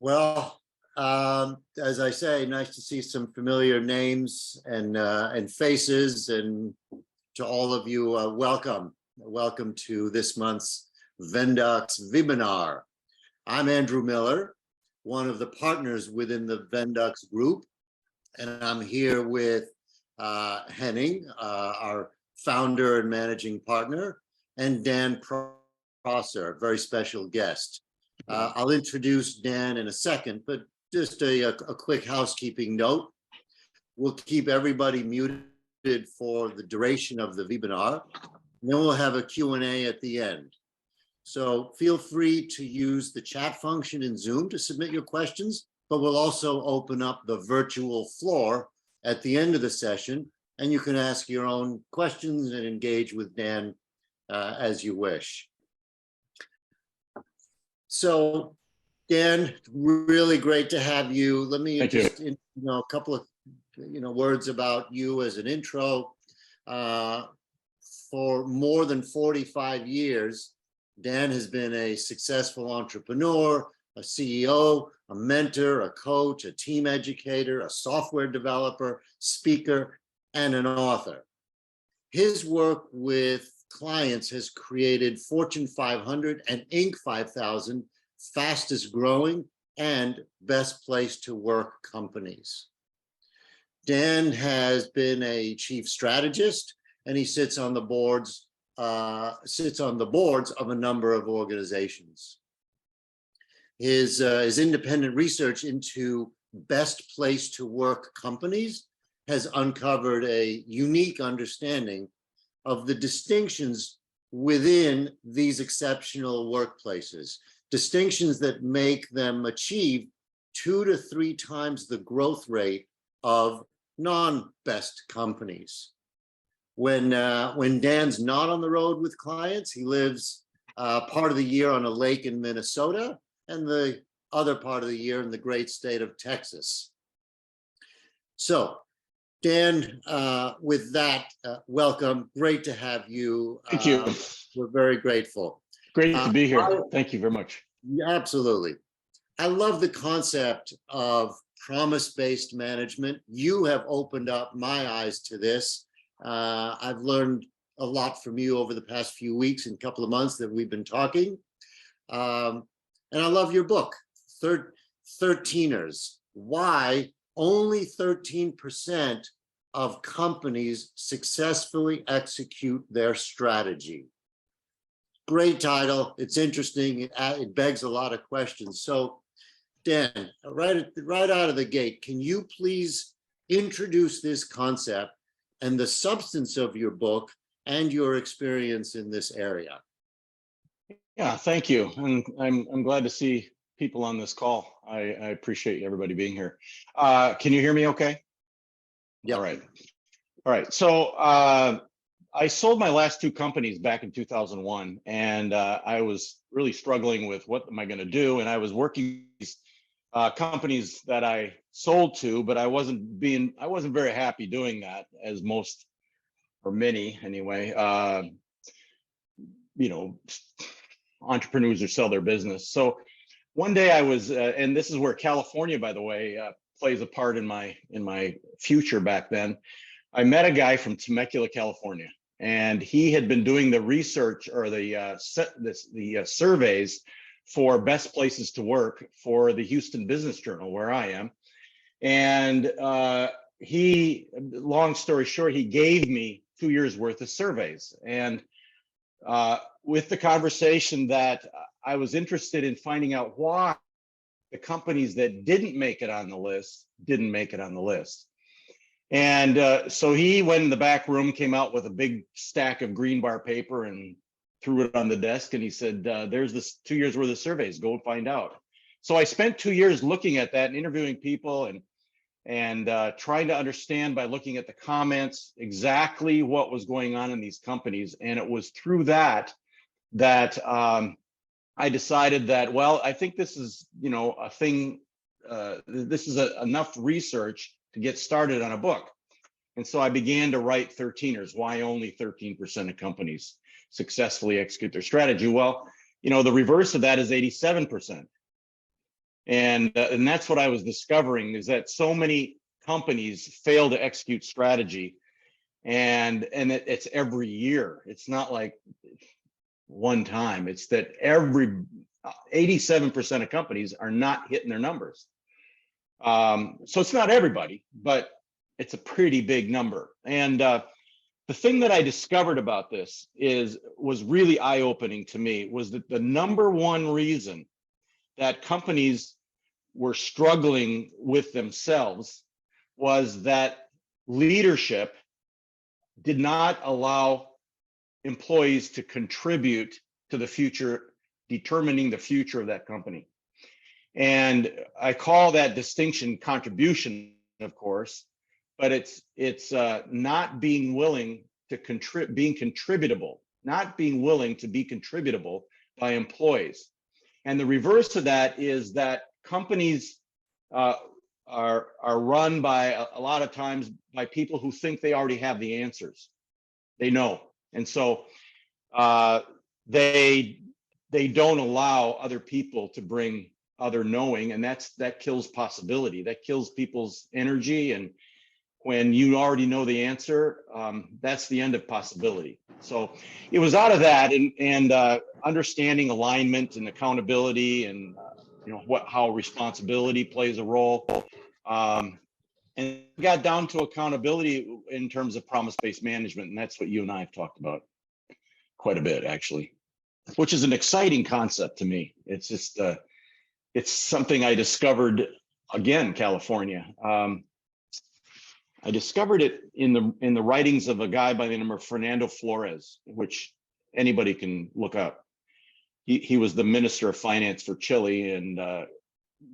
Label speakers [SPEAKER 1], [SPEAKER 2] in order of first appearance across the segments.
[SPEAKER 1] Well, as I say, nice to see some familiar names and faces, and to all of you, welcome to this month's Vendox webinar. I'm Andrew Miller, one of the partners within the Vendox group, and I'm here with Henning, our founder and managing partner, and Dan Prosser, a very special guest. I'll introduce Dan in a second, but just a quick housekeeping note. We'll keep everybody muted for the duration of the webinar. Then we'll have a Q&A at the end. So feel free to use the chat function in Zoom to submit your questions, but we'll also open up the virtual floor at the end of the session, and you can ask your own questions and engage with Dan as you wish. So, Dan, really great to have you. Let me just, a couple of, words about you as an intro. For more than 45 years, Dan has been a successful entrepreneur, a CEO, a mentor, a coach, a team educator, a software developer, speaker, and an author. His work with clients has created Fortune 500 and Inc. 5000 fastest growing and best place to work companies. Dan has been a chief strategist, and he sits on the boards of a number of organizations. His independent research into best place to work companies has uncovered a unique understanding of the distinctions within these exceptional workplaces, distinctions that make them achieve 2 to 3 times the growth rate of non-best companies. When Dan's not on the road with clients, he lives part of the year on a lake in Minnesota and the other part of the year in the great state of Texas. So, Dan, with that, welcome. Great to have you.
[SPEAKER 2] Thank you.
[SPEAKER 1] We're very grateful.
[SPEAKER 2] Great to be here. Thank you very much.
[SPEAKER 1] Absolutely. I love the concept of promise-based management. You have opened up my eyes to this. I've learned a lot from you over the past few weeks and couple of months that we've been talking. And I love your book, 13ers. Why only 13% of companies successfully execute their strategy. Great title. It's interesting. It begs a lot of questions. So, Dan, right out of the gate, can you please introduce this concept and the substance of your book and your experience in this area?
[SPEAKER 2] Yeah, thank you. And I'm glad to see people on this call. I appreciate everybody being here. Can you hear me okay?
[SPEAKER 1] Yeah.
[SPEAKER 2] All right. So I sold my last 2 companies back in 2001, and I was really struggling with what am I going to do? And I was working these companies that I sold to, but I wasn't very happy doing that, as most, or many anyway, entrepreneurs who sell their business. So one day I was, and this is where California, by the way, plays a part in my future back then. I met a guy from Temecula, California, and he had been doing the research or the surveys for best places to work for the Houston Business Journal, where I am. And long story short, he gave me 2 years worth of surveys. And with the conversation that I was interested in finding out why the companies that didn't make it on the list didn't make it on the list. And so he went in the back room, came out with a big stack of green bar paper and threw it on the desk. And he said, there's this 2 years worth of surveys, go and find out. So I spent 2 years looking at that and interviewing people and trying to understand by looking at the comments exactly what was going on in these companies. And it was through that I decided that, well, I think this is, a thing, this is enough research to get started on a book. And so I began to write 13ers, why only 13% of companies successfully execute their strategy. Well, the reverse of that is 87%. And that's what I was discovering, is that so many companies fail to execute strategy, and it's every year. It's not like one time. It's that every 87% of companies are not hitting their numbers. So it's not everybody, but it's a pretty big number. And the thing that I discovered about this was really eye-opening to me, was that the number one reason that companies were struggling with themselves was that leadership did not allow employees to contribute to the future, determining the future of that company. And I call that distinction contribution, of course, but it's not being willing to being contributable, not being willing to be contributable by employees. And the reverse of that is that companies are run by a lot of times by people who think they already have the answers. They know, and so they don't allow other people to bring other knowing, and that kills possibility. That kills people's energy. And when you already know the answer, that's the end of possibility. So it was out of that, and understanding alignment and accountability, and how responsibility plays a role. And got down to accountability in terms of promise-based management, and that's what you and I have talked about quite a bit, actually, which is an exciting concept to me. It's just it's something I discovered, again, California. I discovered it in the writings of a guy by the name of Fernando Flores, which anybody can look up. He was the Minister of Finance for Chile, and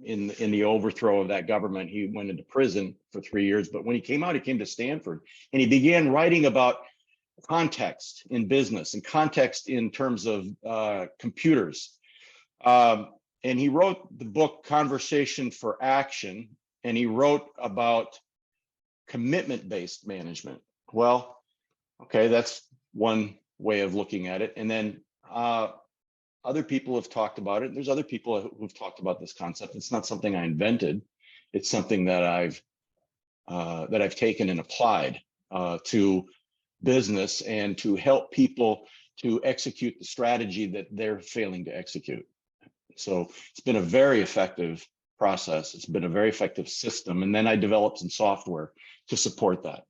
[SPEAKER 2] in the overthrow of that government, he went into prison for 3 years. But when he came out, he came to Stanford, and he began writing about context in business and context in terms of computers. And he wrote the book Conversation for Action, and he wrote about commitment-based management. Well, okay, that's one way of looking at it. And then other people have talked about it. There's other people who've talked about this concept. It's not something I invented. It's something that I've taken and applied to business, and to help people to execute the strategy that they're failing to execute. So it's been a very effective process. It's been a very effective system. And then I developed some software to support that.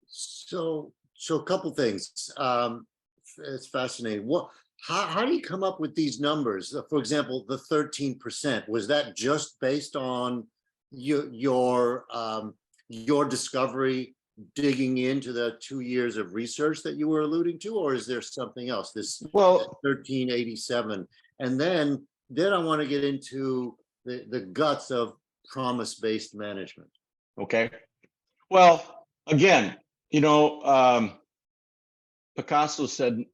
[SPEAKER 1] So a couple things. It's fascinating. How do you come up with these numbers? For example, the 13%, was that just based on your discovery, digging into the 2 years of research that you were alluding to, or is there something else? This 1387, and then I want to get into the guts of promise-based management.
[SPEAKER 2] Okay. Well, again, Picasso said,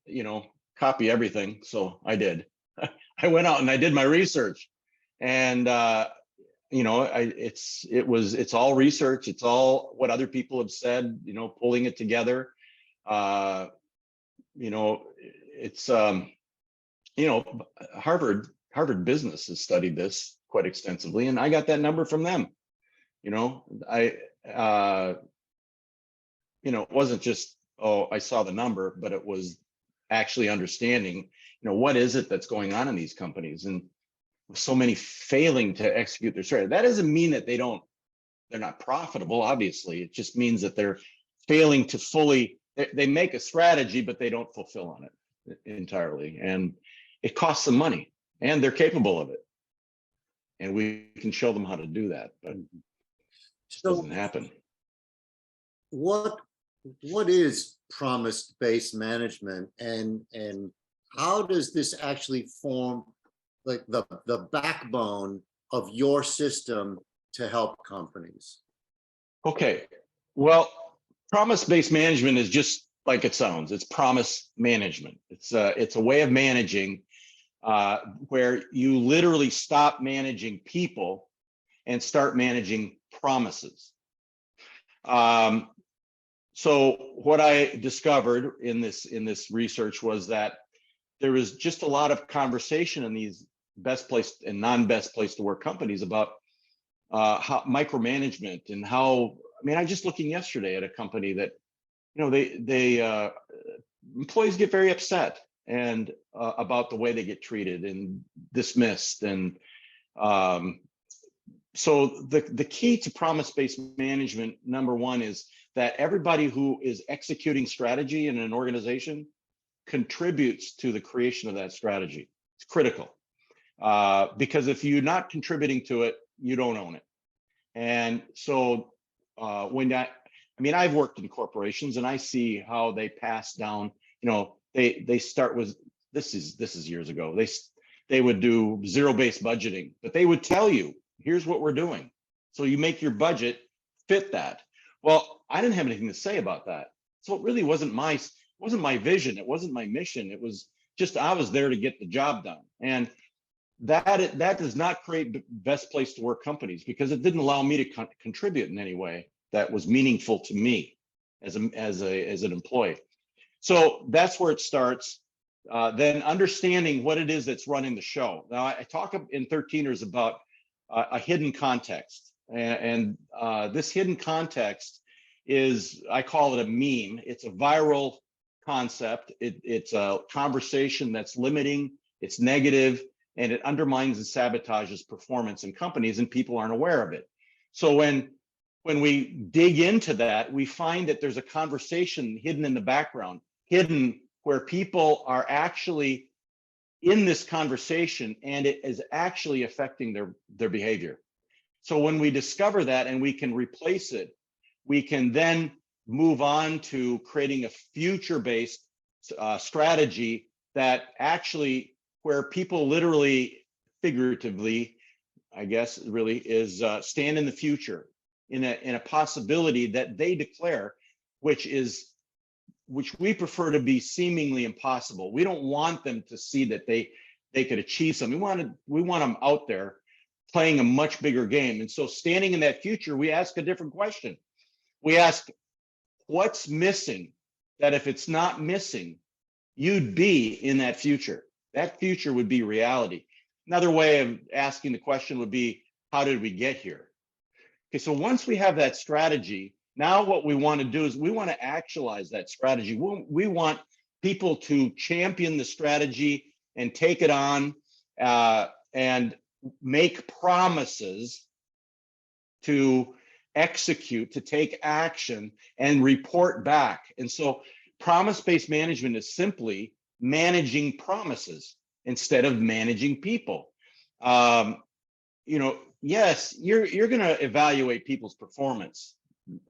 [SPEAKER 2] copy everything. So I did. I went out and I did my research, and it's all research. It's all what other people have said, pulling it together. It's Harvard Business has studied this quite extensively, and I got that number from them. It wasn't just, I saw the number, but it was actually understanding, what is it that's going on in these companies, and so many failing to execute their strategy. That doesn't mean that they're not profitable. Obviously, it just means that they're failing to fully. They make a strategy, but they don't fulfill on it entirely, and it costs them money, and they're capable of it, and we can show them how to do that, but it just doesn't happen.
[SPEAKER 1] What is promise-based management, and how does this actually form like the backbone of your system to help companies?
[SPEAKER 2] Okay, well, promise-based management is just like it sounds. It's promise management. It's a way of managing where you literally stop managing people and start managing promises. So what I discovered in this research was that there was just a lot of conversation in these best place and non-best place to work companies about how micromanagement and how, I mean, I just looking yesterday at a company that, you know, they employees get very upset and about the way they get treated and dismissed. And so the key to promise-based management, number one, is that everybody who is executing strategy in an organization contributes to the creation of that strategy. It's critical, because if you're not contributing to it, you don't own it. And so when I mean, I've worked in corporations and I see how they pass down, you know, they start with, this is years ago, they would do zero-based budgeting, but they would tell you, here's what we're doing. So you make your budget fit that. Well, I didn't have anything to say about that. So it really wasn't my vision. It wasn't my mission. It was just, I was there to get the job done. And that does not create the best place to work companies, because it didn't allow me to contribute in any way that was meaningful to me as an employee. So that's where it starts. Then understanding what it is that's running the show. Now, I talk in 13ers about a hidden context, and this hidden context is, I call it a meme. It's a viral concept. It's a conversation that's limiting, it's negative, and it undermines and sabotages performance in companies, and people aren't aware of it. So when we dig into that, we find that there's a conversation hidden in the background, hidden where people are actually in this conversation, and it is actually affecting their behavior. So when we discover that and we can replace it, we can then move on to creating a future-based strategy that actually, where people literally, figuratively, I guess, really is stand in the future in a possibility that they declare, which we prefer to be seemingly impossible. We don't want them to see that they could achieve something. We want them out there playing a much bigger game. And so standing in that future, we ask a different question. We ask, what's missing that if it's not missing, you'd be in that future? That future would be reality. Another way of asking the question would be, how did we get here? Okay, so once we have that strategy, now what we want to do is we want to actualize that strategy. We want people to champion the strategy and take it on and make promises to execute, to take action and report back. And so promise-based management is simply managing promises instead of managing people. You know, yes, you're going to evaluate people's performance.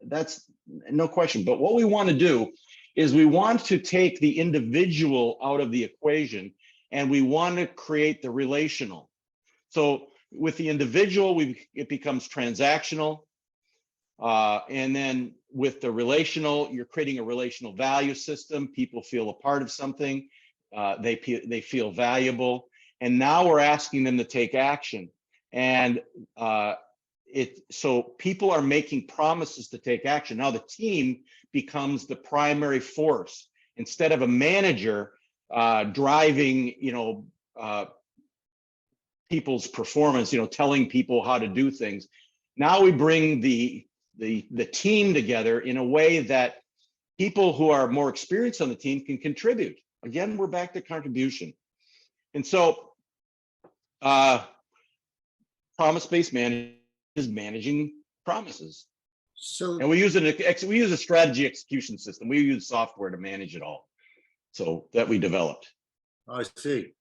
[SPEAKER 2] That's no question. But what we want to do is we want to take the individual out of the equation, and we want to create the relational. So with the individual, it becomes transactional. And then with the relational, you're creating a relational value system. People feel a part of something. They feel valuable. And now we're asking them to take action. And so people are making promises to take action. Now the team becomes the primary force instead of a manager driving, people's performance, telling people how to do things. Now we bring the team together in a way that people who are more experienced on the team can contribute. Again, we're back to contribution. And so promise-based management is managing promises.
[SPEAKER 1] So,
[SPEAKER 2] and we use a strategy execution system. We use software to manage it all. So that we developed.
[SPEAKER 1] I see.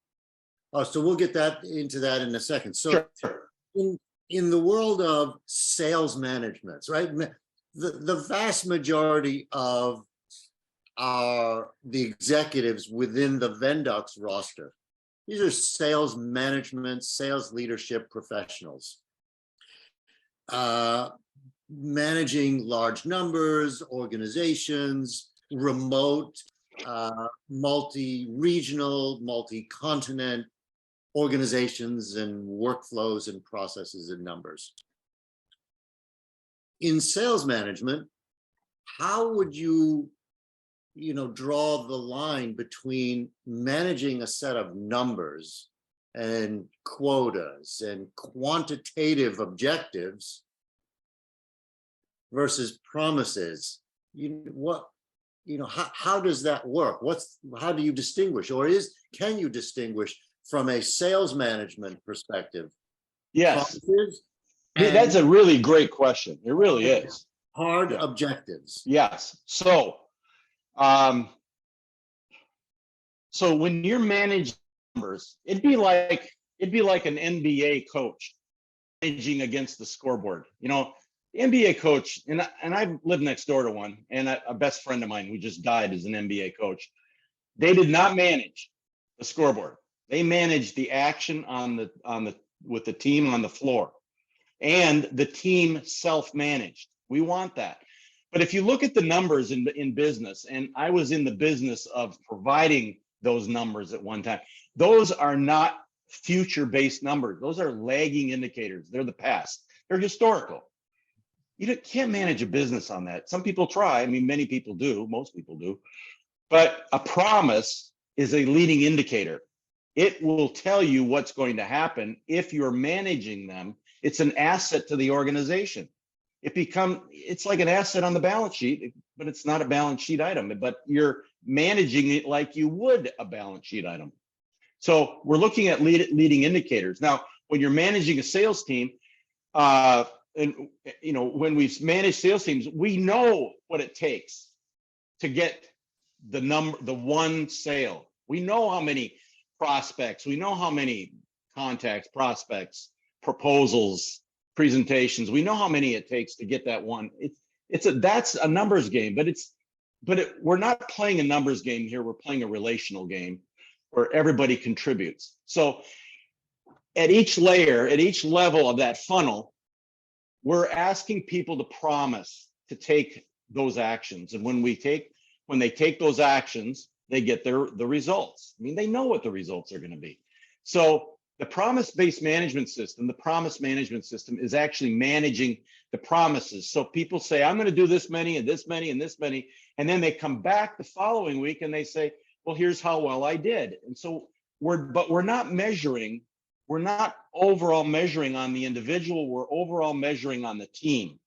[SPEAKER 1] Oh, so we'll get into that in a second. So
[SPEAKER 2] sure.
[SPEAKER 1] In the world of sales management, right? The vast majority of the executives within the Vendox roster, these are sales management, sales leadership professionals. Managing large numbers, organizations, remote, multi-regional, multi-continent organizations and workflows and processes and numbers. In sales management, how would you, draw the line between managing a set of numbers and quotas and quantitative objectives versus promises. How does that work? How do you distinguish, or can you distinguish from a sales management perspective?
[SPEAKER 2] Yes,
[SPEAKER 1] Promises
[SPEAKER 2] that's a
[SPEAKER 1] and
[SPEAKER 2] really great question. It really is.
[SPEAKER 1] hard
[SPEAKER 2] Yeah.
[SPEAKER 1] objectives.
[SPEAKER 2] Yes. So, so when you're managing numbers, it'd be like an NBA coach managing against the scoreboard. You know, the NBA coach, and I've lived next door to one, and a best friend of mine who just died is an NBA coach. They did not manage the scoreboard. They managed the action with the team on the floor, and the team self-managed. We want that. But if you look at the numbers in business, and I was in the business of providing those numbers at one time, those are not future-based numbers. Those are lagging indicators. They're the past. They're historical. You can't manage a business on that. Some people try. I mean, many people do. Most people do. But a promise is a leading indicator. It will tell you what's going to happen if you're managing them. It's an asset to the organization. It's like an asset on the balance sheet, but it's not a balance sheet item, but you're managing it like you would a balance sheet item. So we're looking at leading indicators. Now, when you're managing a sales team, and when we manage sales teams, we know what it takes to get the one sale. We know how many prospects, we know how many contacts, prospects, proposals, presentations. We know how many it takes to get that one. That's a numbers game, but we're not playing a numbers game here. We're playing a relational game where everybody contributes. So at each layer, at each level of that funnel, we're asking people to promise to take those actions. And when they take those actions, they get the results. I mean, they know what the results are going to be. So the promise-based management system, the promise management system is actually managing the promises. So people say, I'm going to do this many and this many and this many. And then they come back the following week and they say, well, here's how well I did. And so we're not measuring. We're not overall measuring on the individual. We're overall measuring on the team.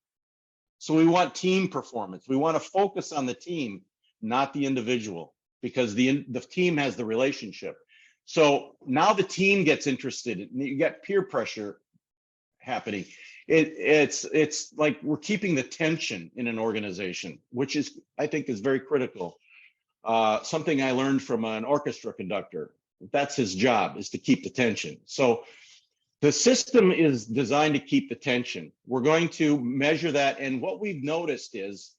[SPEAKER 2] So we want team performance. We want to focus on the team, not the individual, because the team has the relationship. So now the team gets interested. You get peer pressure happening. It's like we're keeping the tension in an organization, which I think is very critical. Something I learned from an orchestra conductor. That's his job, is to keep the tension. So the system is designed to keep the tension. We're going to measure that, and what we've noticed is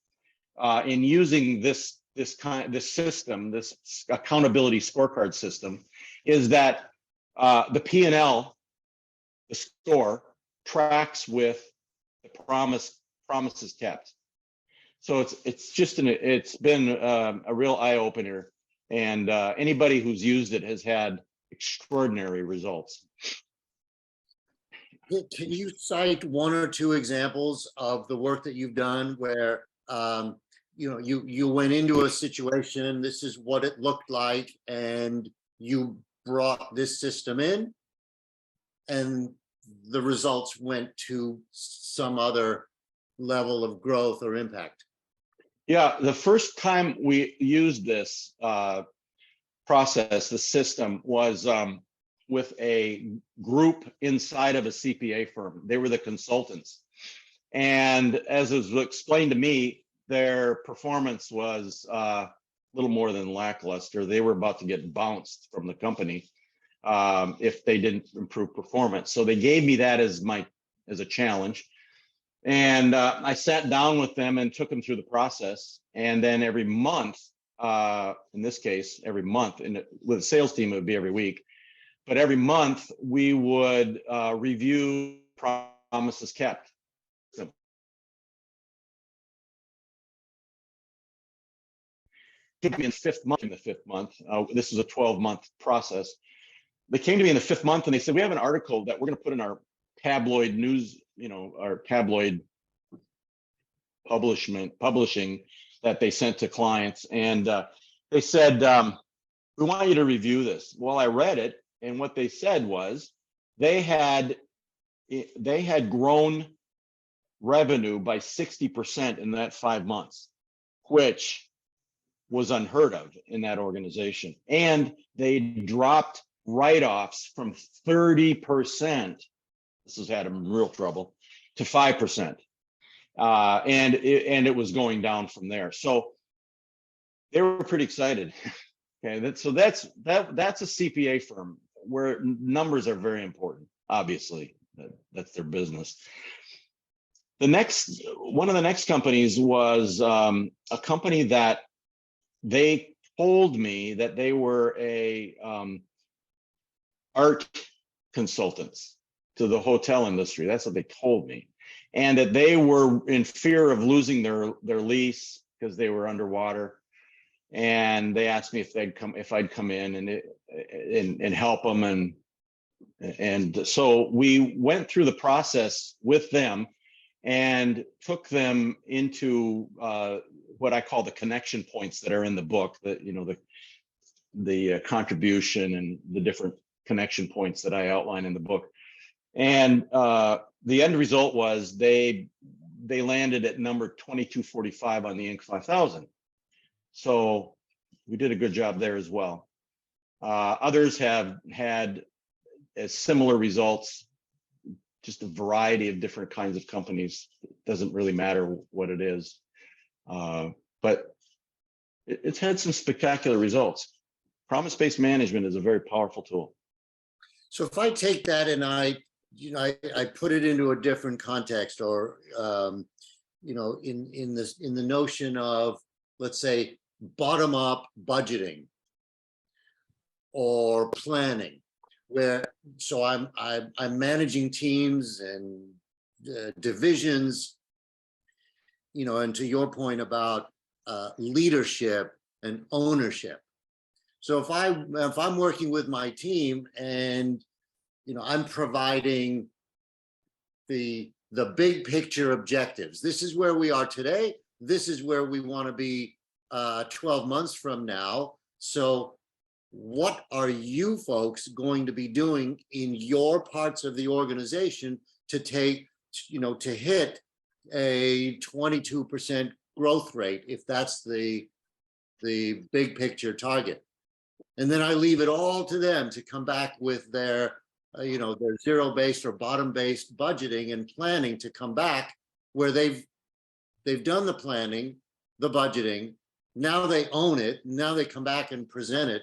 [SPEAKER 2] in using this system, this accountability scorecard system, is that the P&L, the score, tracks with the promises kept. So it's been a real eye opener, and anybody who's used it has had extraordinary results.
[SPEAKER 1] Can you cite one or two examples of the work that you've done where you went into a situation, this is what it looked like, and you brought this system in, and the results went to some other level of growth or impact?
[SPEAKER 2] Yeah, the first time we used this process, the system, was with a group inside of a CPA firm. They were the consultants. And as it was explained to me, their performance was a little more than lackluster. They were about to get bounced from the company if they didn't improve performance. So they gave me that as a challenge. And I sat down with them and took them through the process. And then every month, in this case, every month, with a sales team, it would be every week. But every month, we would review promises kept. Took me in the fifth month. This is a 12-month process. They came to me in the fifth month and they said, we have an article that we're going to put in our tabloid news, our tabloid publishing that they sent to clients. And they said, we want you to review this. Well, I read it, And what they said was they had grown revenue by 60% in that 5 months, which was unheard of in that organization. And they dropped write-offs from 30%. This has had them in real trouble, to 5%. And it was going down from there. So they were pretty excited. Okay, so that's a CPA firm where numbers are very important. Obviously, that's their business. One of the next companies was a company that they told me that they were a art consultants to the hotel industry. That's what they told me, and that they were in fear of losing their lease because they were underwater. And they asked me if I'd come in and help them, and so we went through the process with them and took them into what I call the connection points that are in the book, that the contribution and the different connection points that I outline in the book. And the end result was they landed at number 2245 on the Inc. 5000. So we did a good job there as well. Others have had similar results, just a variety of different kinds of companies. It doesn't really matter what it is, but it's had some spectacular results. Promise-based management is a very powerful tool.
[SPEAKER 1] So if I take that and I put it into a different context, or in the notion of, let's say, bottom-up budgeting or planning, so I'm managing teams and divisions, and to your point about leadership and ownership. So if I'm working with my team and I'm providing the big picture objectives, this is where we are today, this is where we want to be 12 months from now. So what are you folks going to be doing in your parts of the organization to hit a 22% growth rate, if that's the big picture target? And then I leave it all to them to come back with their zero-based or bottom-based budgeting and planning, to come back where they've done the planning, the budgeting. Now they own it. Now they come back and present it.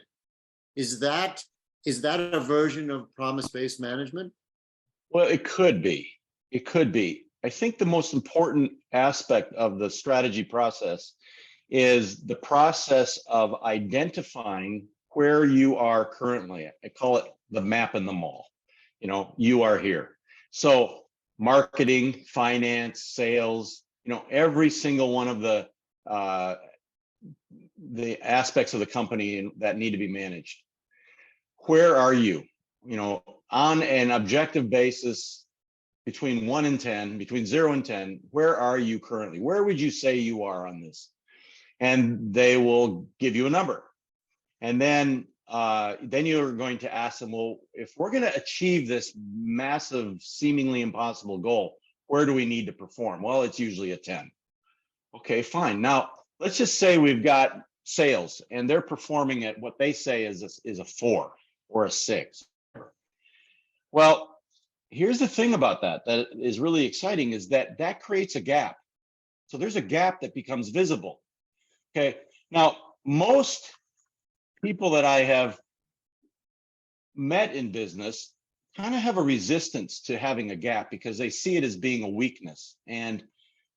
[SPEAKER 1] Is that a version of promise-based management?
[SPEAKER 2] Well, it could be. It could be. I think the most important aspect of the strategy process is the process of identifying where you are currently. I call it the map in the mall. You are here. So marketing, finance, sales, every single one of the aspects of the company that need to be managed. Where are you? On an objective basis, between 1 and 10, between 0 and 10, where are you currently? Where would you say you are on this? And they will give you a number. And then you're going to ask them, well, if we're going to achieve this massive, seemingly impossible goal, where do we need to perform? Well, it's usually a 10. Okay, fine. Now, let's just say we've got sales and they're performing at what they say is a 4 or a 6. Well, here's the thing about that is really exciting, is that creates a gap. So there's a gap that becomes visible. Okay, now most people that I have met in business kind of have a resistance to having a gap because they see it as being a weakness. And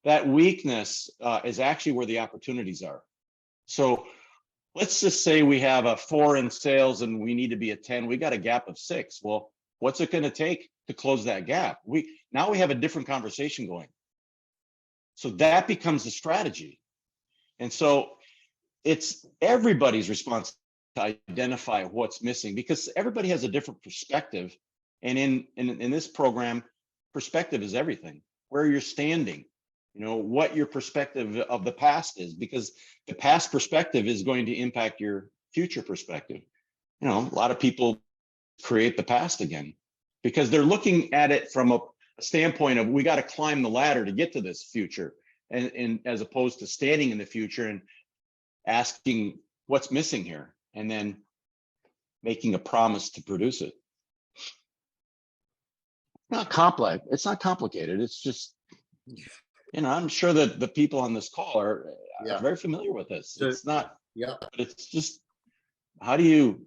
[SPEAKER 2] that weakness is actually where the opportunities are. So let's just say we have a 4 in sales and we need to be a 10. We got a gap of 6. Well, what's it going to take to close that gap? Now we have a different conversation going. So that becomes the strategy. And so it's everybody's responsibility to identify what's missing, because everybody has a different perspective. And in this program, perspective is everything. Where you're standing, what your perspective of the past is, because the past perspective is going to impact your future perspective. A lot of people create the past again, because they're looking at it from a standpoint of we got to climb the ladder to get to this future, and as opposed to standing in the future and asking what's missing here and then making a promise to produce it. Not complex. It's not complicated. It's just, I'm sure that the people on this call are very familiar with this. It's not, but it's just, how do you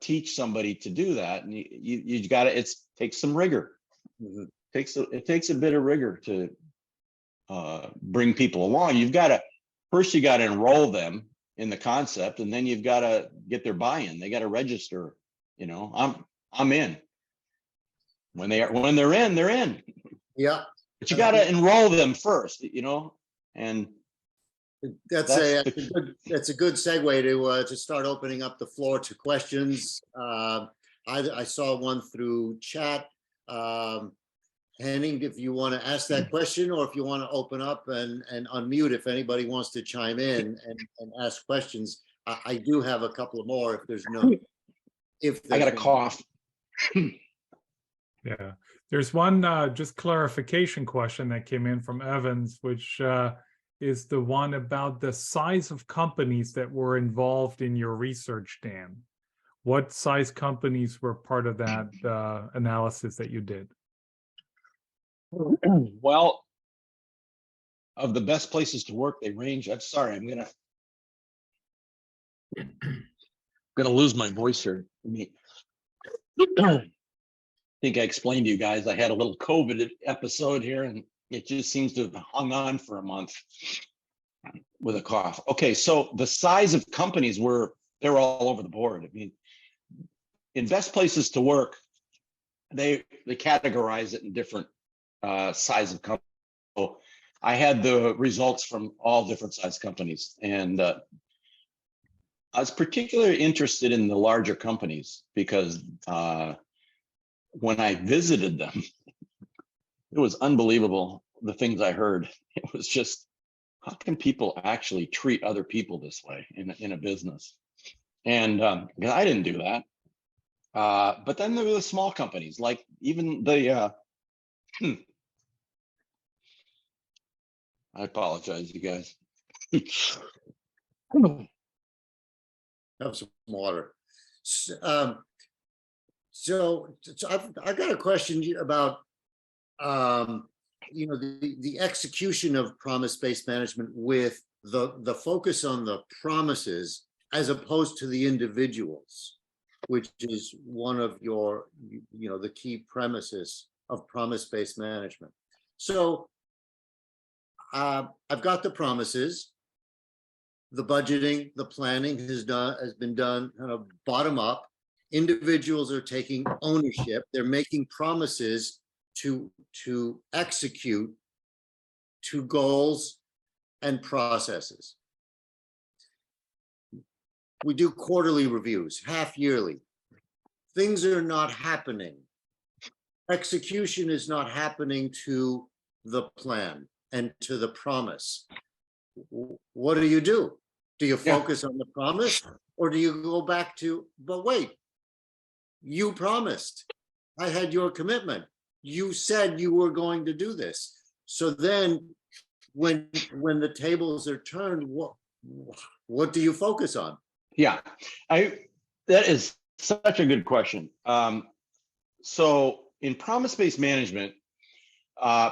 [SPEAKER 2] teach somebody to do that? And you got to, takes some rigor. It takes a bit of rigor to bring people along. You got to enroll them in the concept, and then you've got to get their buy-in. They got to register. I'm in. When they're in, they're in.
[SPEAKER 1] Yeah.
[SPEAKER 2] But you got to enroll them first, and
[SPEAKER 1] that's a good segue to start opening up the floor to questions. I saw one through chat. Henning, if you want to ask that question, or if you want to open up and unmute if anybody wants to chime in and ask questions. I do have a couple of more if there's
[SPEAKER 2] I got a cough.
[SPEAKER 3] Yeah, there's one just clarification question that came in from Evans, which is the one about the size of companies that were involved in your research, Dan. What size companies were part of that analysis that you did?
[SPEAKER 2] Well, of the best places to work, they range. I'm sorry, I'm gonna lose my voice here. I think I explained to you guys I had a little COVID episode here, and it just seems to have hung on for a month with a cough. Okay, so the size of companies they're all over the board. I mean, in best places to work, they categorize it in different size of company. So I had the results from all different size companies, and I was particularly interested in the larger companies because when I visited them, it was unbelievable the things I heard. It was just, how can people actually treat other people this way in a business? And I didn't do that. But then there were the small companies, like even the I apologize, you guys.
[SPEAKER 1] Have some water. So I've got a question about the execution of promise-based management with the focus on the promises as opposed to the individuals, which is one of your the key premises of promise-based management. So I've got the promises. The budgeting, the planning has been done kind of bottom up. Individuals are taking ownership. They're making promises to execute to goals and processes. We do quarterly reviews, half yearly. Things are not happening. Execution is not happening to the plan and to the promise. What do? Do you focus on the promise, or do you go back to, but wait, you promised, I had your commitment, you said you were going to do this. So then when the tables are turned, what do you focus on?
[SPEAKER 2] Yeah, that is such a good question. So in promise-based management,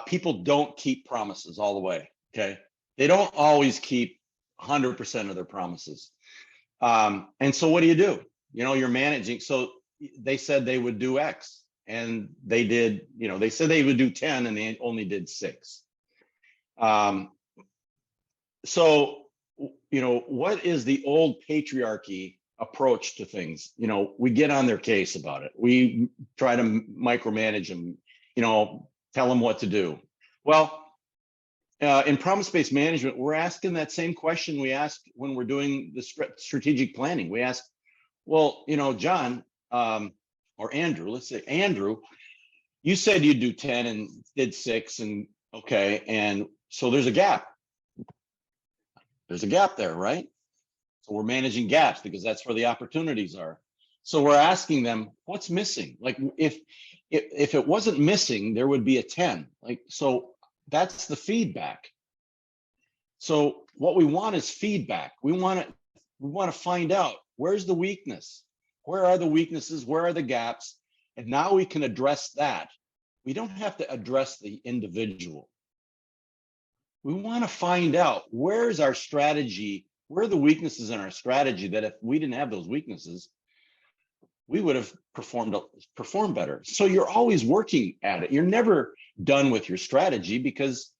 [SPEAKER 2] people don't keep promises all the way. Okay, they don't always keep 100% of their promises. And so what do? You're managing. So they said they would do X, and they did. They said they would do 10, and they only did 6. So what is the old patriarchy approach to things? We get on their case about it. We try to micromanage them. Tell them what to do. Well, in promise-based management, we're asking that same question we ask when we're doing the strategic planning. We ask, well, John or Andrew, let's say Andrew, you said you'd do 10 and did 6, and okay, and so there's a gap. There's a gap there, right? So we're managing gaps because that's where the opportunities are. So we're asking them, what's missing? Like if it wasn't missing, there would be a 10. Like, so that's the feedback. So what we want is feedback. We want to find out, where's the weakness? Where are the weaknesses? Where are the gaps? And now we can address that. We don't have to address the individual. We want to find out, where's our strategy? Where are the weaknesses in our strategy that if we didn't have those weaknesses, we would have performed better. So you're always working at it. You're never done with your strategy, because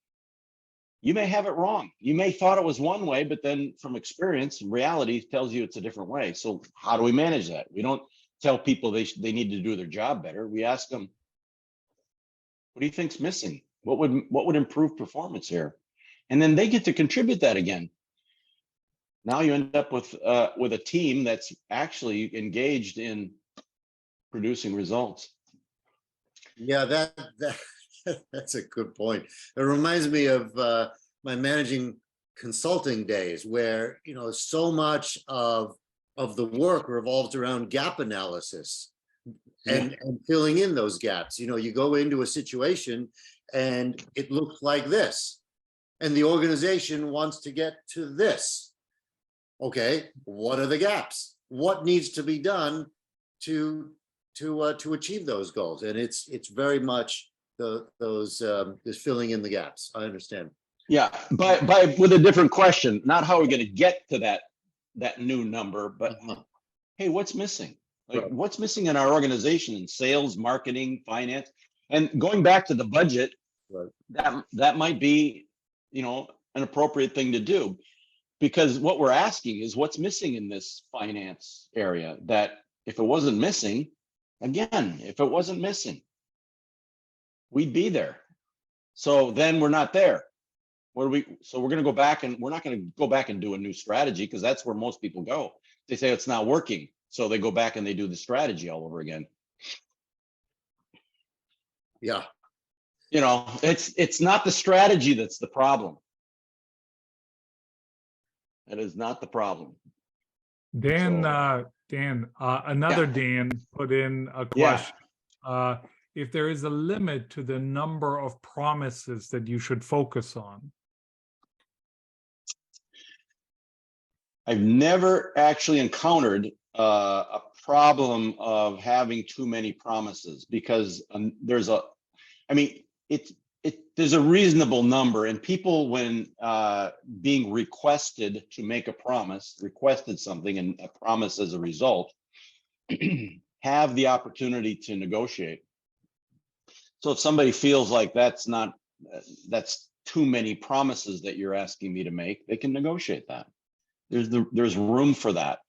[SPEAKER 2] you may have it wrong. You may thought it was one way, but then from experience, reality tells you it's a different way. So how do we manage that? We don't tell people they need to do their job better. We ask them, what do you think's missing? What would improve performance here? And then they get to contribute that again. Now you end up with a team that's actually engaged in producing results.
[SPEAKER 1] Yeah, that's a good point. It reminds me of my managing consulting days, where so much of the work revolved around gap analysis and filling in those gaps. You go into a situation and it looks like this, and the organization wants to get to this. Okay, what are the gaps? What needs to be done to achieve those goals? And it's very much is filling in the gaps. I understand.
[SPEAKER 2] Yeah, by with a different question, not how we're going to get to that new number, but hey, what's missing? Like,
[SPEAKER 1] right.
[SPEAKER 2] What's missing in our organization in sales, marketing, finance? And going back to the budget, right. that might be, an appropriate thing to do, because what we're asking is what's missing in this finance area, that if it wasn't missing, we'd be there. So then we're not there. So we're going to go back, and we're not going to go back and do a new strategy, because that's where most people go. They say it's not working. So they go back and they do the strategy all over again.
[SPEAKER 1] Yeah.
[SPEAKER 2] It's not the strategy that's the problem. That is not the problem.
[SPEAKER 3] Dan, another Dan put in a question. If there is a limit to the number of promises that you should focus on.
[SPEAKER 2] I've never actually encountered a problem of having too many promises, because there's a reasonable number, and people, when being requested to make a promise, requested something and a promise as a result, have the opportunity to negotiate. So if somebody feels like that's too many promises that you're asking me to make, they can negotiate that. There's room for that.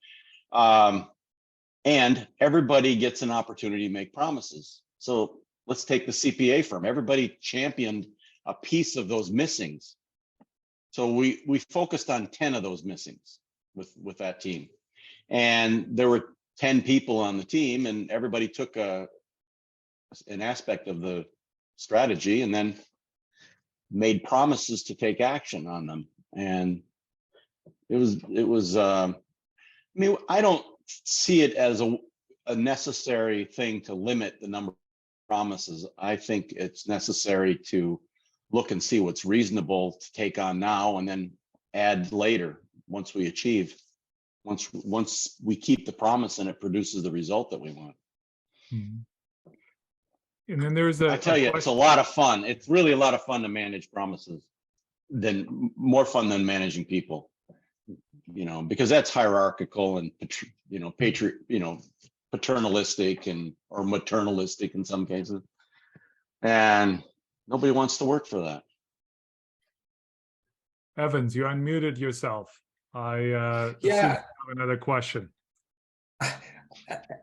[SPEAKER 2] And everybody gets an opportunity to make promises. So let's take the CPA firm. Everybody championed a piece of those missings. So we focused on 10 of those missings with that team. And there were 10 people on the team, and everybody took an aspect of the strategy and then made promises to take action on them. And it was I don't see it as a necessary thing to limit the number of promises. I think it's necessary to look and see what's reasonable to take on now, and then add later once we keep the promise and it produces the result that we want.
[SPEAKER 3] Mm-hmm. And then there's
[SPEAKER 2] I tell you, it's a lot of fun. It's really a lot of fun to manage promises, more fun than managing people, because that's hierarchical and, paternalistic or maternalistic in some cases. And nobody wants to work for that.
[SPEAKER 3] Evans, you unmuted yourself. I
[SPEAKER 4] have
[SPEAKER 3] another question.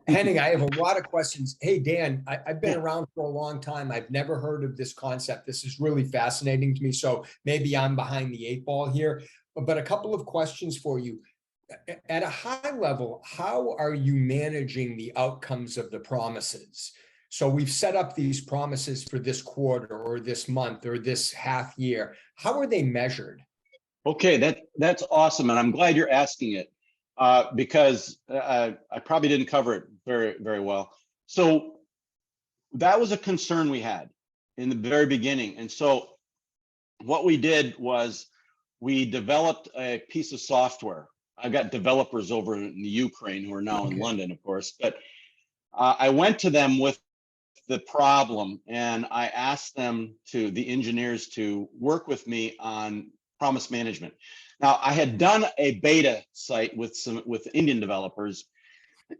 [SPEAKER 4] Henning, I have a lot of questions. Hey, Dan, I've been around for a long time. I've never heard of this concept. This is really fascinating to me. So maybe I'm behind the 8 ball here, but a couple of questions for you. At a high level, how are you managing the outcomes of the promises? So we've set up these promises for this quarter or this month or this half year. How are they measured?
[SPEAKER 2] Okay, that's awesome. And I'm glad you're asking it. Because I probably didn't cover it very, very well. So that was a concern we had in the very beginning. And so what we did was we developed a piece of software. I got developers over in the Ukraine who are now in London, of course, but I went to them with the problem and I asked them the engineers to work with me on promise management. Now I had done a beta site with Indian developers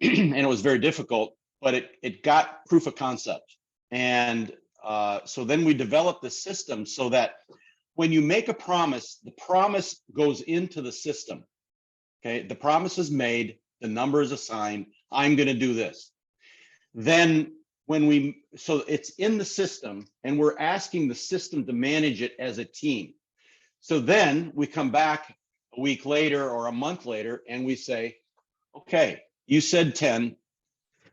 [SPEAKER 2] and it was very difficult, but it got proof of concept. And so then we developed the system so that when you make a promise, the promise goes into the system. Okay, the promise is made, the number is assigned, I'm going to do this. Then so it's in the system and we're asking the system to manage it as a team. So then we come back a week later or a month later and we say, okay, you said 10,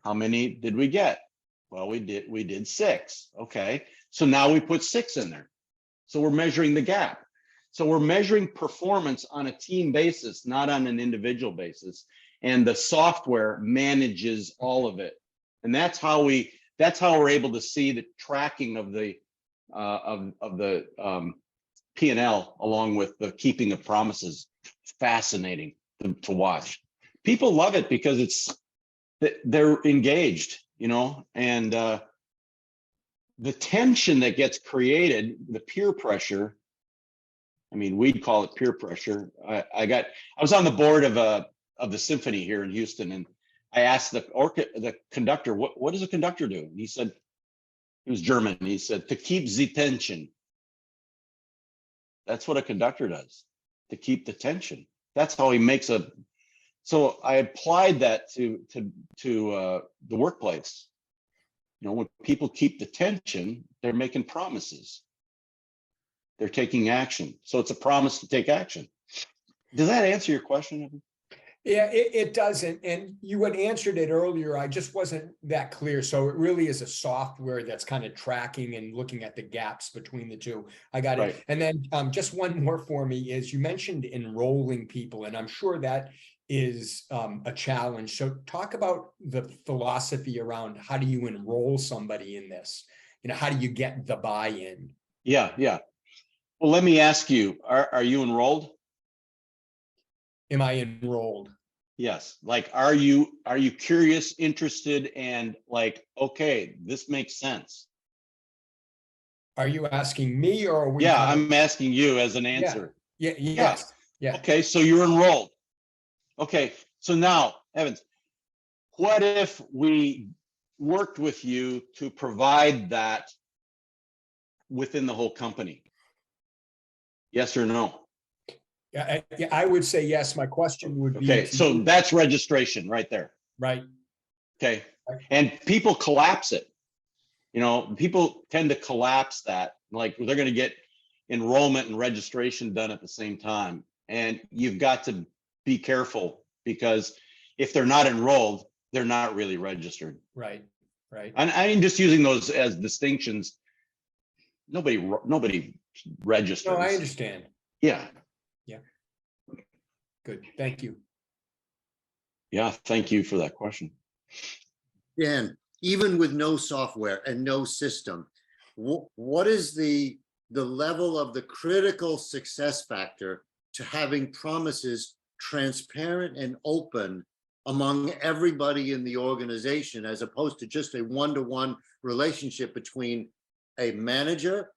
[SPEAKER 2] how many did we get? Well, we did 6. Okay, so now we put 6 in there. So we're measuring the gap. So we're measuring performance on a team basis, not on an individual basis. And the software manages all of it. And that's how we're able to see the tracking of the P&L along with the keeping of promises. Fascinating to watch. People love it because they're engaged, and the tension that gets created, the peer pressure. I mean, we'd call it peer pressure. I was on the board of the symphony here in Houston, and I asked the conductor, what does a conductor do? And he said, he was German. He said, to keep the tension. That's what a conductor does, to keep the tension. That's how he makes so I applied that to the workplace. When people keep the tension, they're making promises. They're taking action. So it's a promise to take action. Does that answer your question, Evan?
[SPEAKER 4] Yeah, it doesn't. And you had answered it earlier. I just wasn't that clear. So it really is a software that's kind of tracking and looking at the gaps between the two. I got it. And then just one more for me is you mentioned enrolling people, and I'm sure that is a challenge. So talk about the philosophy around how do you enroll somebody in this? How do you get the buy-in?
[SPEAKER 2] Yeah. Well, let me ask you, are you enrolled?
[SPEAKER 4] Am I enrolled?
[SPEAKER 2] Yes. Like, are you curious, interested, and like, okay, this makes sense?
[SPEAKER 4] Are you asking me or are we?
[SPEAKER 2] Yeah, I'm asking you as an answer.
[SPEAKER 4] Yeah. Yes. Yeah.
[SPEAKER 2] Okay, so you're enrolled. Okay, so now, Evans, what if we worked with you to provide that within the whole company? Yes or no?
[SPEAKER 4] Yeah, I would say yes. My question would be.
[SPEAKER 2] Okay, so that's registration right there.
[SPEAKER 4] Right.
[SPEAKER 2] Okay, and people collapse it. People tend to collapse that. Like they're going to get enrollment and registration done at the same time. And you've got to be careful because if they're not enrolled, they're not really registered.
[SPEAKER 4] Right.
[SPEAKER 2] And I'm just using those as distinctions. Nobody registers.
[SPEAKER 4] No, I understand.
[SPEAKER 2] Yeah.
[SPEAKER 4] Good. Thank you.
[SPEAKER 2] Yeah. Thank you for that question.
[SPEAKER 1] Dan, even with no software and no system, what is the level of the critical success factor to having promises transparent and open among everybody in the organization, as opposed to just a one-to-one relationship between a manager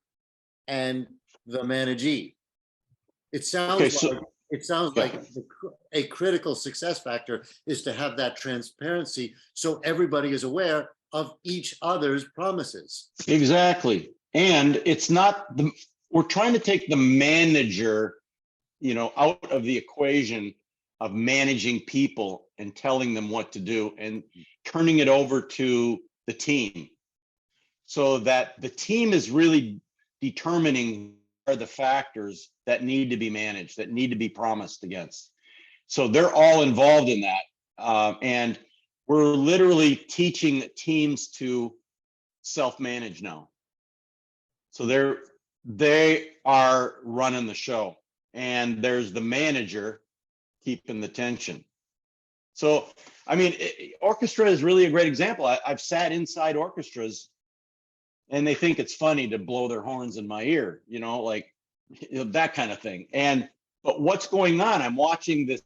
[SPEAKER 1] and the managee? It sounds like a critical success factor is to have that transparency so everybody is aware of each other's promises.
[SPEAKER 2] Exactly. And it's not we're trying to take the manager, out of the equation of managing people and telling them what to do and turning it over to the team so that the team is really determining are the factors that need to be managed, that need to be promised against. So they're all involved in that. And we're literally teaching teams to self-manage now. So they are running the show and there's the manager keeping the tension. So I mean, orchestra is really a great example. I've sat inside orchestras and they think it's funny to blow their horns in my ear, like that kind of thing. But what's going on? I'm watching this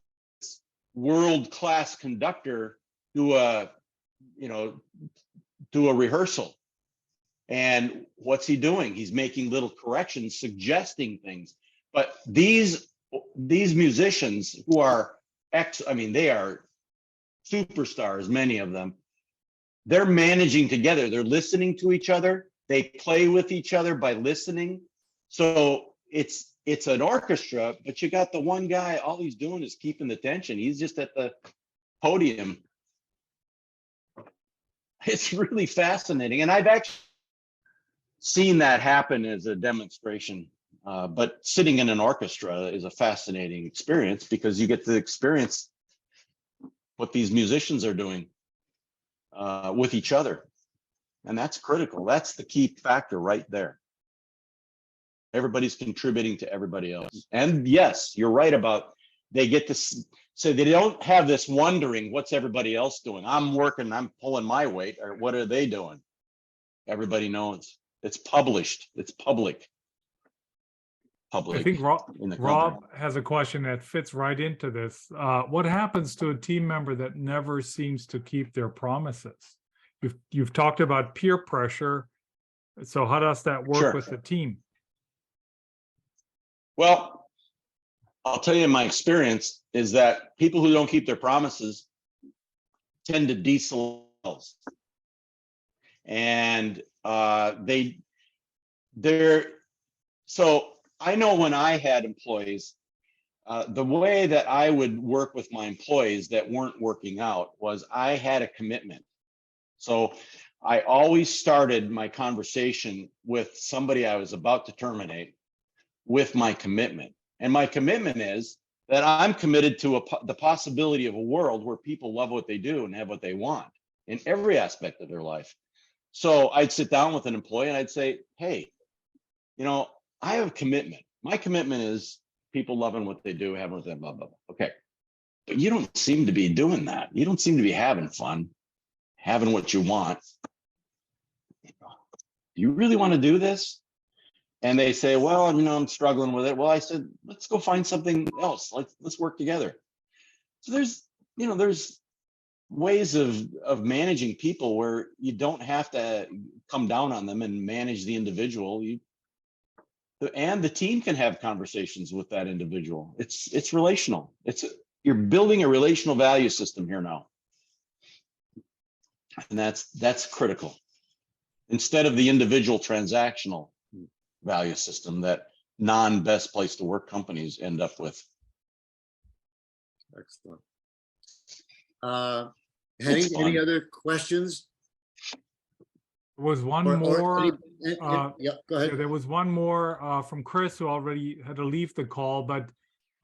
[SPEAKER 2] world-class conductor do a rehearsal. And what's he doing? He's making little corrections, suggesting things. But these musicians who are they are superstars, many of them, they're managing together. They're listening to each other. They play with each other by listening. So it's an orchestra, but you got the one guy, all he's doing is keeping the tension. He's just at the podium. It's really fascinating. And I've actually seen that happen as a demonstration. But sitting in an orchestra is a fascinating experience because you get to experience what these musicians are doing with each other. And that's critical. That's the key factor right there. Everybody's contributing to everybody else. And yes, you're right about they get to so they don't have this wondering what's everybody else doing. I'm working, I'm pulling my weight, or what are they doing? Everybody knows. It's published. It's public.
[SPEAKER 3] I think Rob has a question that fits right into this. What happens to a team member that never seems to keep their promises? You've talked about peer pressure. So how does that work with the team?
[SPEAKER 2] Well, I'll tell you my experience is that people who don't keep their promises tend to de-select themselves. And so I know when I had employees, the way that I would work with my employees that weren't working out was I had a commitment. So I always started my conversation with somebody I was about to terminate with my commitment. And my commitment is that I'm committed to the possibility of a world where people love what they do and have what they want in every aspect of their life. So I'd sit down with an employee and I'd say, hey, I have a commitment. My commitment is people loving what they do, having what they blah, blah, blah. Okay. But you don't seem to be doing that. You don't seem to be having fun, having what you want. Do you really want to do this? And they say, well, I'm struggling with it. Well, I said, let's go find something else. Let's work together. So there's ways of managing people where you don't have to come down on them and manage the individual. And the team can have conversations with that individual. It's relational. You're building a relational value system here now. And that's critical. Instead of the individual transactional value system that non-best place to work companies end up with.
[SPEAKER 1] Excellent. Any other questions?
[SPEAKER 3] There was one more.
[SPEAKER 1] Yeah, go ahead.
[SPEAKER 3] There was one more from Chris, who already had to leave the call. But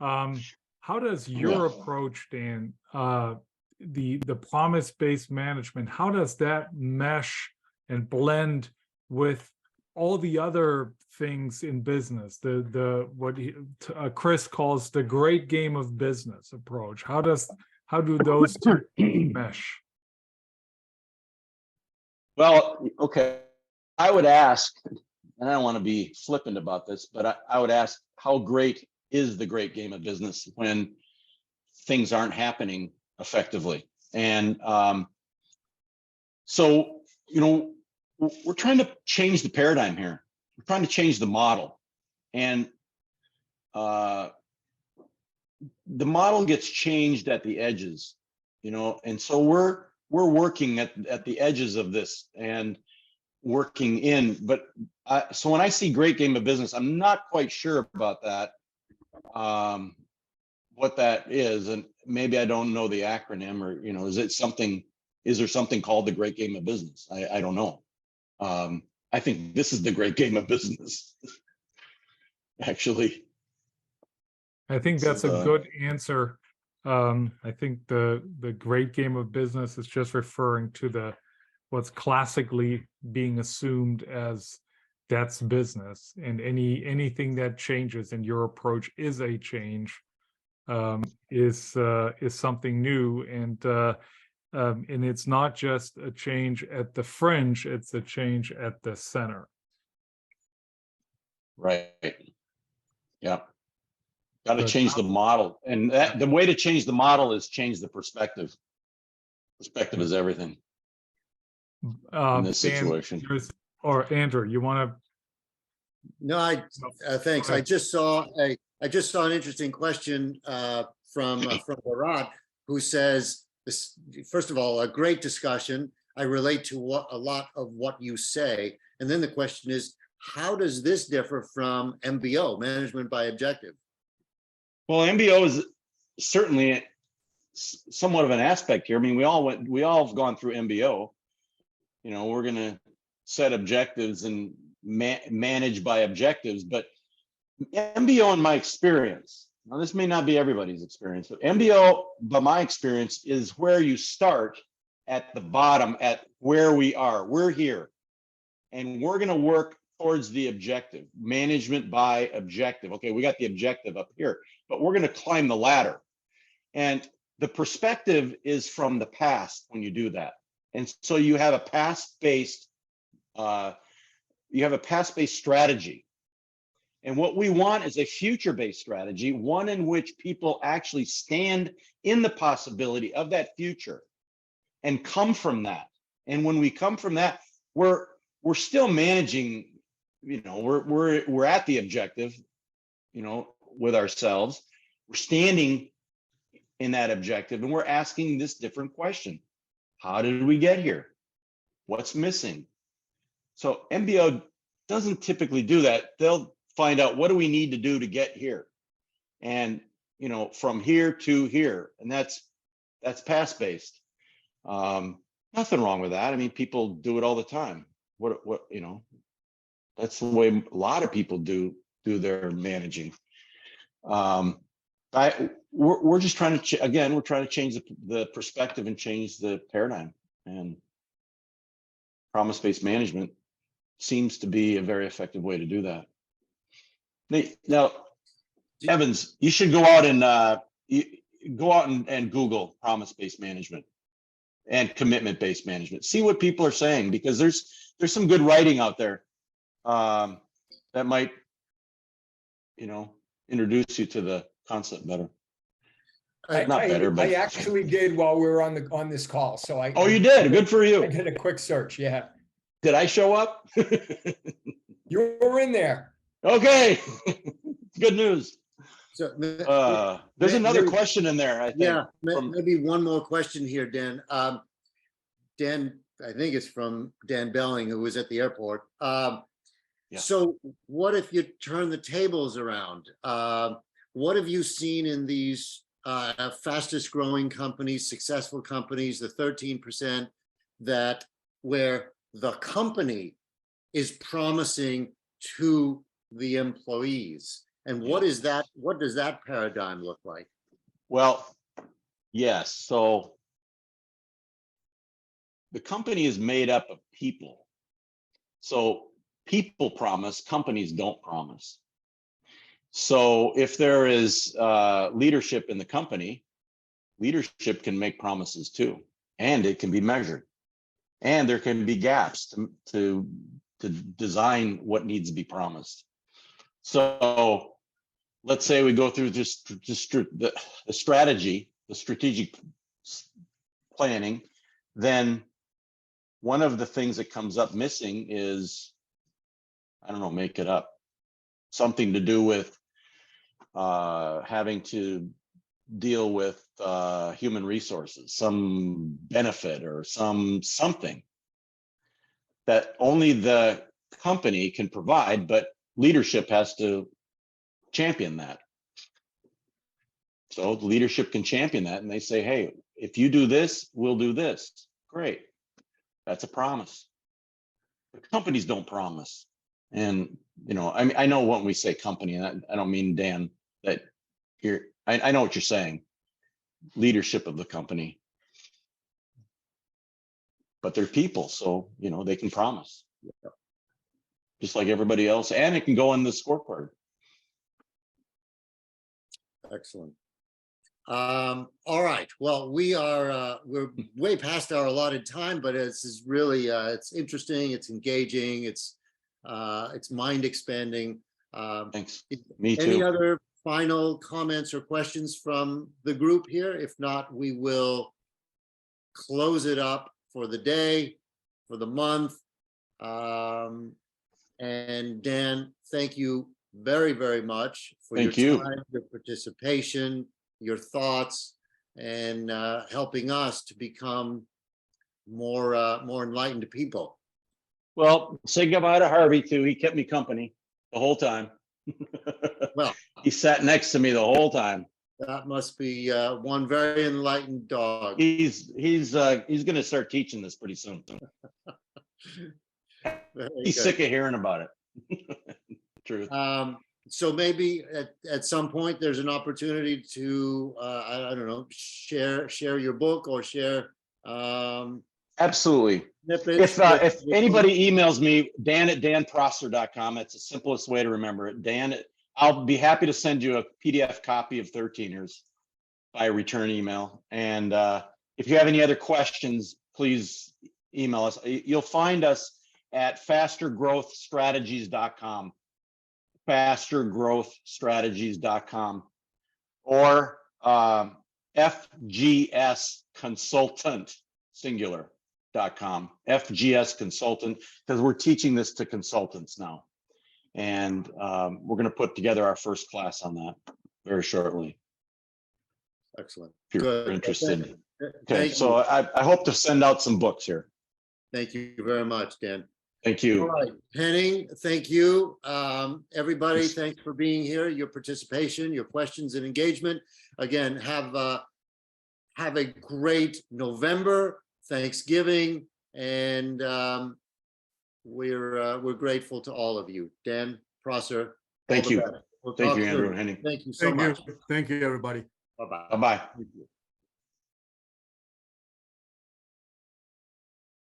[SPEAKER 3] how does your approach, Dan, the promise-based management, how does that mesh and blend with all the other things in business? What Chris calls the great game of business approach. How do those two mesh?
[SPEAKER 2] Well, okay. I would ask, and I don't want to be flippant about this, but I would ask, how great is the great game of business when things aren't happening effectively? And so, we're trying to change the paradigm here. We're trying to change the model. And the model gets changed at the edges, and so we're working at the edges of this and working in. But so when I see great game of business, I'm not quite sure about that, what that is. And maybe I don't know the acronym, or, is there something called the great game of business? I don't know. I think this is the great game of business, actually.
[SPEAKER 3] I think that's a good answer. I think the great game of business is just referring to what's classically being assumed as that's business, and anything that changes in your approach is a change, is something new. And And it's not just a change at the fringe, it's a change at the center.
[SPEAKER 2] Right. Yeah. Got to
[SPEAKER 3] But
[SPEAKER 2] change the model. And that the way to change the model is change the perspective. Perspective is everything in this
[SPEAKER 3] Dan,
[SPEAKER 2] situation.
[SPEAKER 3] or Andrew, you want to?
[SPEAKER 1] No, thanks.
[SPEAKER 3] Go
[SPEAKER 1] I
[SPEAKER 3] ahead.
[SPEAKER 1] just saw an interesting question from Barat, who says this. First of all, a great discussion. I relate to a lot of what you say, and then the question is, how does this differ from MBO, management by objective?
[SPEAKER 2] Well, MBO is certainly somewhat of an aspect here. I mean, we all have gone through MBO. You know, we're going to set objectives and manage by objectives, but MBO, in my experience, now this may not be everybody's experience, but MBO, by my experience, is where you start at the bottom, at where we are. We're here, and we're going to work towards the objective, management by objective. Okay, we got the objective up here, but we're going to climb the ladder. And the perspective is from the past when you do that. And so you have a past-based strategy. And what we want is a future-based strategy, one in which people actually stand in the possibility of that future and come from that. And when we come from that, we're still managing, you know, we're at the objective, you know, with ourselves. We're standing in that objective, and we're asking this different question. How did we get here? What's missing? So MBO doesn't typically do that. They'll find out, what do we need to do to get here? And, you know, from here to here, and that's past-based. Nothing wrong with that. I mean, people do it all the time. What, you know, that's the way a lot of people do their managing. We're just trying to, again, we're trying to change the perspective and change the paradigm. And promise-based management seems to be a very effective way to do that. Now, Evans, you should go out and Google promise-based management and commitment-based management. See what people are saying, because there's some good writing out there that might, you know, introduce you to the concept better. Not better, but
[SPEAKER 4] I actually did while we were on this call. So
[SPEAKER 2] Oh, you did? Good for you.
[SPEAKER 4] I did a quick search. Yeah.
[SPEAKER 2] Did I show up?
[SPEAKER 4] You were in there.
[SPEAKER 2] Okay. Good news.
[SPEAKER 1] So
[SPEAKER 2] There's another question in there, I think.
[SPEAKER 1] Yeah, maybe one more question here, Dan. Dan, I think it's from Dan Belling, who was at the airport.
[SPEAKER 2] Yeah.
[SPEAKER 1] So what if you turn the tables around? What have you seen in these fastest growing companies, successful companies, the 13%, that where the company is promising to the employees? And what is that? What does that paradigm look like?
[SPEAKER 2] Well, yes. So the company is made up of people. So people promise, companies don't promise. So if there is leadership in the company, leadership can make promises too, and it can be measured. And there can be gaps to design what needs to be promised. So let's say we go through just the strategy, the strategic planning, then one of the things that comes up missing is, I don't know, make it up, something to do with having to deal with human resources, some benefit or something that only the company can provide, but leadership has to champion that. So the leadership can champion that, and they say, hey, if you do this, we'll do this. Great. That's a promise. But companies don't promise. And, you know, I mean, I know when we say company, and I don't mean, Dan, that here, I know what you're saying, leadership of the company. But they're people, so, you know, they can promise. Just like everybody else, and it can go on the scorecard.
[SPEAKER 1] Excellent. All right. Well, we're way past our allotted time, but this is really, it's interesting, it's engaging, it's mind expanding.
[SPEAKER 2] Thanks. Me
[SPEAKER 1] Any
[SPEAKER 2] too.
[SPEAKER 1] other final comments or questions from the group here? If not, we will close it up for the day, for the month. And Dan, thank you very, very much for your
[SPEAKER 2] Thank you.
[SPEAKER 1] time, your participation, your thoughts, and helping us to become more enlightened people.
[SPEAKER 2] Well, say goodbye to Harvey too. He kept me company the whole time.
[SPEAKER 1] Well,
[SPEAKER 2] He sat next to me the whole time.
[SPEAKER 1] that must be one very enlightened dog.
[SPEAKER 2] He's going to start teaching this pretty soon.
[SPEAKER 1] Very
[SPEAKER 2] He's
[SPEAKER 1] good.
[SPEAKER 2] sick of hearing about it. Truth.
[SPEAKER 1] So maybe at some point there's an opportunity to I don't know, share your book or share
[SPEAKER 2] Absolutely.
[SPEAKER 1] snippets.
[SPEAKER 2] If anybody emails me, dan@danprosser.com, that's the simplest way to remember it. I'll be happy to send you a PDF copy of 13ers by return email. And if you have any other questions, please email us. You'll find us at fastergrowthstrategies.com, fastergrowthstrategies.com, or FGS Consultant, singular.com, FGS Consultant, because we're teaching this to consultants now. And we're going to put together our first class on that very shortly.
[SPEAKER 1] Excellent.
[SPEAKER 2] If you're
[SPEAKER 1] Good.
[SPEAKER 2] interested. Okay,
[SPEAKER 1] Thank
[SPEAKER 2] so
[SPEAKER 1] you.
[SPEAKER 2] I hope to send out some books here.
[SPEAKER 1] Thank you very much, Dan.
[SPEAKER 2] Thank
[SPEAKER 1] All
[SPEAKER 2] you.
[SPEAKER 1] right, Henning, thank you. Everybody, thanks for being here, your participation, your questions and engagement. Again, have a great November, Thanksgiving, and we're grateful to all of you. Dan Prosser.
[SPEAKER 2] Thank you.
[SPEAKER 1] We'll
[SPEAKER 2] Thank
[SPEAKER 1] talk
[SPEAKER 2] you, Andrew
[SPEAKER 1] soon.
[SPEAKER 2] and Henning.
[SPEAKER 1] Thank you so much.
[SPEAKER 5] Thank you, everybody.
[SPEAKER 1] Bye-bye.
[SPEAKER 2] Bye-bye.
[SPEAKER 1] Thank you.